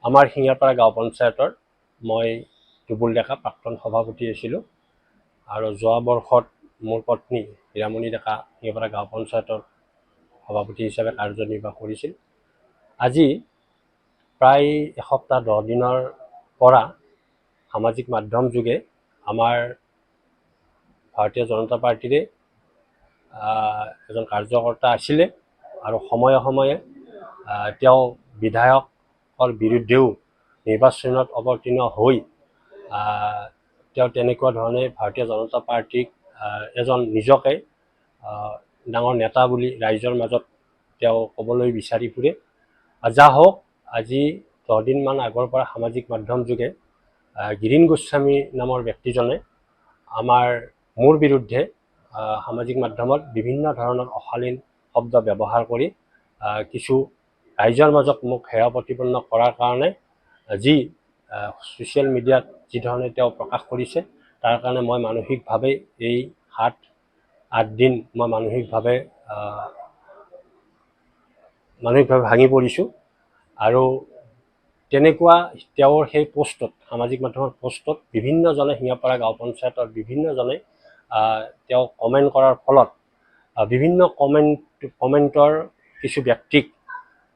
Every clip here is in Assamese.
আমাৰ শিঙাৰপাৰা গাঁও পঞ্চায়তৰ মই টুবুল ডেকা প্ৰাক্তন সভাপতি আছিলোঁ আৰু যোৱা বৰ্ষত মোৰ পত্নী হীৰামণি ডেকা শিঙাৰপাৰা গাঁও পঞ্চায়তৰ সভাপতি হিচাপে কাৰ্যনিৰ্বাহ কৰিছিল। আজি প্ৰায় এসপ্তাহ 10 দিনৰ পৰা সামাজিক মাধ্যম যোগে আমাৰ ভাৰতীয় জনতা পাৰ্টিৰে এজন কাৰ্যকৰ্তা আছিলে আৰু সময়ে সময়ে তেওঁ বিধায়কৰ বিৰুদ্ধেও নিৰ্বাচনত অৱতীৰ্ণ হৈ তেওঁ তেনেকুৱা ধৰণে ভাৰতীয় জনতা পাৰ্টিক এজন নিজকে ডাঙৰ নেতা বুলি ৰাইজৰ মাজত তেওঁ ক'বলৈ বিচাৰি ফুৰে। যা হওক, আজি 10 দিনমান আগৰ পৰা সামাজিক মাধ্যম যোগে গিৰীন গোস্বামী নামৰ ব্যক্তিজনে মোৰ বিৰুদ্ধে সামাজিক মাধ্যমত বিভিন্ন ধৰণৰ অশালীন শব্দ ব্যৱহাৰ কৰি কিছু ৰাইজৰ মাজত মোক হেয় প্ৰতিপন্ন কৰাৰ কাৰণে যি ছ'চিয়েল মিডিয়াত যি ধৰণে তেওঁ প্ৰকাশ কৰিছে, তাৰ কাৰণে মই মানসিকভাৱে এই 7-8 দিন মই মানসিকভাৱে ভাঙি পৰিছোঁ। আৰু তেনেকুৱা তেওঁৰ সেই পোষ্টত, সামাজিক মাধ্যমৰ পোষ্টত বিভিন্নজনে শিঙাৰপাৰা গাঁও পঞ্চায়তৰ বিভিন্নজনে তেওঁ কমেণ্ট কৰাৰ ফলত বিভিন্ন কমেণ্টৰ কিছু ব্যক্তিক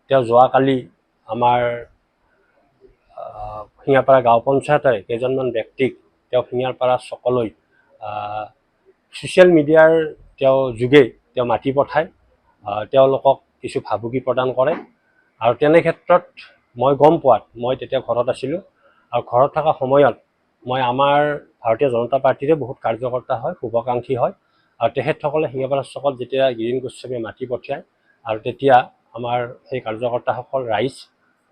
তেওঁ যোৱাকালি আমাৰ শিঙাৰপাৰা গাঁও পঞ্চায়তৰে কেইজনমান ব্যক্তিক তেওঁ শিঙাৰপাৰা চকলৈ ছ'চিয়েল মিডিয়াৰ যোগে তেওঁ মাতি পঠায়, তেওঁলোকক কিছু ভাবুকি প্ৰদান কৰে। আৰু তেনে ক্ষেত্ৰত মই গম পোৱাত, মই তেতিয়া ঘৰত আছিলোঁ আৰু ঘৰত থকা সময়ত মই আমাৰ ভাৰতীয় জনতা পাৰ্টিৰে বহুত কাৰ্যকৰ্তা হয়, শুভাকাংক্ষী হয়, আৰু তেখেতসকলে শিঙাৰপাৰা চকত যেতিয়া গিৰীন গোস্বামীয়ে মাতি পঠিয়ায় আৰু তেতিয়া আমাৰ সেই কাৰ্যকৰ্তাসকল ৰাইজ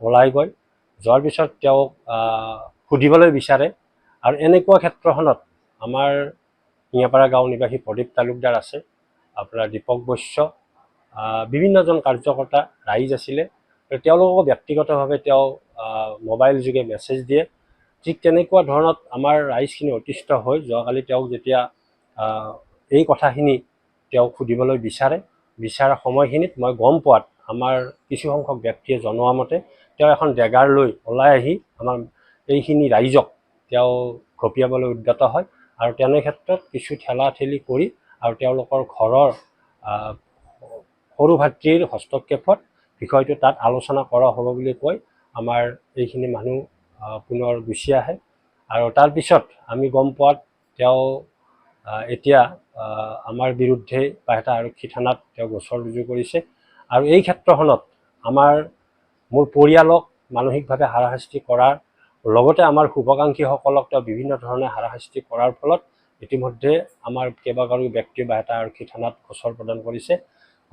ওলাই যোৱাৰ পিছত তেওঁক সুধিবলৈ বিচাৰে। আৰু এনেকুৱা ক্ষেত্ৰখনত আমাৰ শিঙাৰপাৰা গাঁও নিবাসী প্ৰদীপ তালুকদাৰ আছে, আপোনাৰ দীপক বৈশ্য, বিভিন্নজন কাৰ্যকৰ্তা ৰাইজ আছিলে। তেওঁলোককো ব্যক্তিগতভাৱে তেওঁ মোবাইল যোগে মেছেজ দিয়ে। ঠিক তেনেকুৱা ধৰণত আমাৰ ৰাইজখিনি অতিষ্ঠ হৈ যোৱাকালি তেওঁক যেতিয়া এই কথাখিনি তেওঁক সুধিবলৈ বিচৰা সময়খিনিত মই গম পোৱাত আমাৰ কিছুসংখ্যক ব্যক্তিয়ে জনোৱা মতে তেওঁ এখন ডেগাৰ লৈ ওলাই আহি আমাৰ এইখিনি ৰাইজক তেওঁ ঘপিয়াবলৈ উদ্যত হয়। আৰু তেনে ক্ষেত্ৰত কিছু ঠেলা ঠেলি কৰি আৰু তেওঁলোকৰ ঘৰৰ সৰু ভাতৃৰ হস্তক্ষেপত বিষয়টো তাত আলোচনা কৰা হ'ব বুলি কৈ আমাৰ এইখিনি মানুহ পুনৰ গুচি আহে। আৰু তাৰপিছত আমি গম পোৱাত তেওঁ এতিয়া আমাৰ বিৰুদ্ধে বাইহাটা আৰক্ষী থানাত তেওঁ গোচৰ ৰুজু কৰিছে। আৰু এই ক্ষেত্ৰখনত মোৰ পৰিয়ালক মানসিকভাৱে হাৰাশাস্তি কৰাৰ লগতে আমাৰ শুভাকাংক্ষীসকলক তেওঁ বিভিন্ন ধৰণে হাৰাশাস্তি কৰাৰ ফলত ইতিমধ্যে আমাৰ কেইবাগৰাকী ব্যক্তি বাইহাটা আৰক্ষী থানাত গোচৰ প্ৰদান কৰিছে।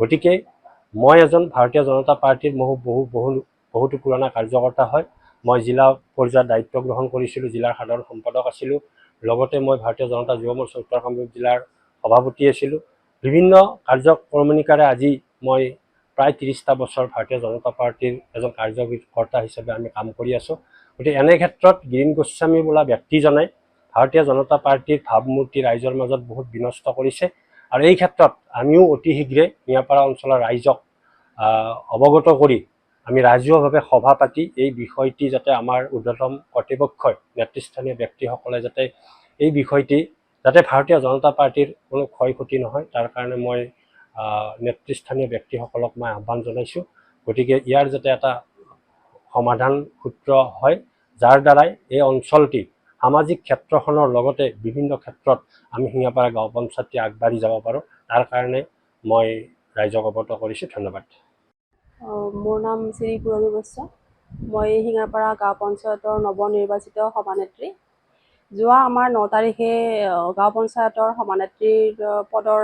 গতিকে মই এজন ভাৰতীয় জনতা পাৰ্টিৰ বহুতো পুৰণা কাৰ্যকৰ্তা হয়। মই জিলা পৰ্যায়ত দায়িত্ব গ্ৰহণ কৰিছিলোঁ, জিলাৰ সাধাৰণ সম্পাদক আছিলোঁ, লগতে মই ভাৰতীয় জনতা যুৱ মৰ্চা উত্তৰ কামৰূপ জিলাৰ সভাপতি আছিলোঁ। বিভিন্ন কাৰ্যক্ৰমণিকাৰে আজি মই প্ৰায় 30টা বছৰ ভাৰতীয় জনতা পাৰ্টিৰ এজন কাৰ্যকৰ্তা হিচাপে আমি কাম কৰি আছোঁ। গতিকে এনে ক্ষেত্ৰত গিৰীন গোস্বামী বোলা ব্যক্তিজনে ভাৰতীয় জনতা পাৰ্টিৰ ভাৱমূৰ্তি ৰাইজৰ মাজত বহুত বিনষ্ট কৰিছে। আৰু এই ক্ষেত্ৰত আমিও অতি শীঘ্ৰে শিঙাৰপাৰা অঞ্চলৰ ৰাইজক অৱগত কৰি আমি ৰাজহুৱাভাৱে সভা পাতি এই বিষয়টি যাতে আমাৰ ঊৰ্ধ্বতম কৰ্তৃপক্ষই, নেতৃস্থানীয় ব্যক্তিসকলে যাতে এই বিষয়টি যাতে ভাৰতীয় জনতা পাৰ্টিৰ কোনো ক্ষয় ক্ষতি নহয়, তাৰ কাৰণে মই নেতৃস্থানীয় ব্যক্তিসকলক মই আহ্বান জনাইছোঁ। গতিকে ইয়াৰ যাতে এটা সমাধান সূত্ৰ হয়, যাৰ দ্বাৰাই এই অঞ্চলটি সামাজিক ক্ষেত্ৰখনৰ লগতে বিভিন্ন ক্ষেত্ৰত আমি শিঙাৰপাৰা গাঁও পঞ্চায়তে আগবাঢ়ি যাব পাৰোঁ, তাৰ কাৰণে মই ৰাইজক অৱগত কৰিছোঁ। ধন্যবাদ। মোৰ নাম শ্ৰী পুৰবী বৈশ্য। মই শিঙাৰপাৰা গাঁও পঞ্চায়তৰ নৱনিৰ্বাচিত সভানেত্ৰী। যোৱা আমাৰ 9 তাৰিখে গাঁও পঞ্চায়তৰ সভানেত্ৰীৰ পদৰ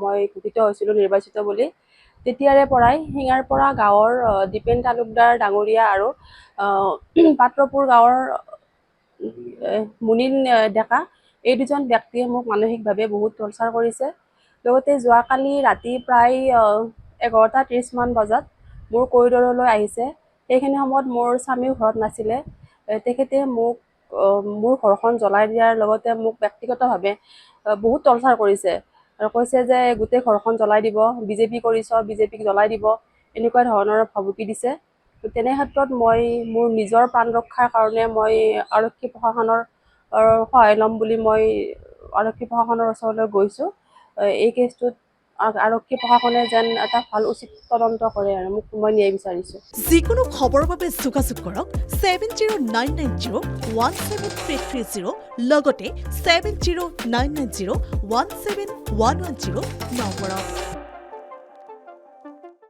মই ঘোষিত হৈছিলোঁ নিৰ্বাচিত বুলি। তেতিয়াৰে পৰাই শিঙাৰপাৰা গাঁৱৰ দীপেন তালুকদাৰ ডাঙৰীয়া আৰু পাত্ৰপুৰ গাঁৱৰ মুনীন ডেকা, এই দুজন ব্যক্তিয়ে মোক মানসিকভাৱে বহুত টৰ্চাৰ কৰিছে। লগতে যোৱাকালি ৰাতি প্ৰায় 11:30 মান বজাত মোৰ কৰিডৰলৈ আহিছে। সেইখিনি সময়ত মোৰ স্বামীও ঘৰত নাছিলে। তেখেতে মোৰ ঘৰখন জ্বলাই দিয়াৰ লগতে মোক ব্যক্তিগতভাৱে বহুত টৰ্চাৰ কৰিছে আৰু কৈছে যে গোটেই ঘৰখন জ্বলাই দিব, বিজেপি কৰিছ, বিজেপিক জ্বলাই দিব, এনেকুৱা ধৰণৰ ভাবুকি দিছে। তেনে ক্ষেত্ৰত মই মোৰ নিজৰ প্ৰাণ ৰক্ষাৰ কাৰণে মই আৰক্ষী প্ৰশাসনৰ সহায় ল'ম বুলি মই আৰক্ষী প্ৰশাসনৰ ওচৰলৈ গৈছোঁ। এই কেছটোত আৰক্ষী প্ৰশাসনে যেন এটা ভাল উচিত তদন্ত কৰে আৰু মই ন্যায় বিচাৰিছোঁ। যিকোনো খবৰৰ বাবে যোগাযোগ কৰক 7099017330 লগতে 7099017110 নম্বৰত।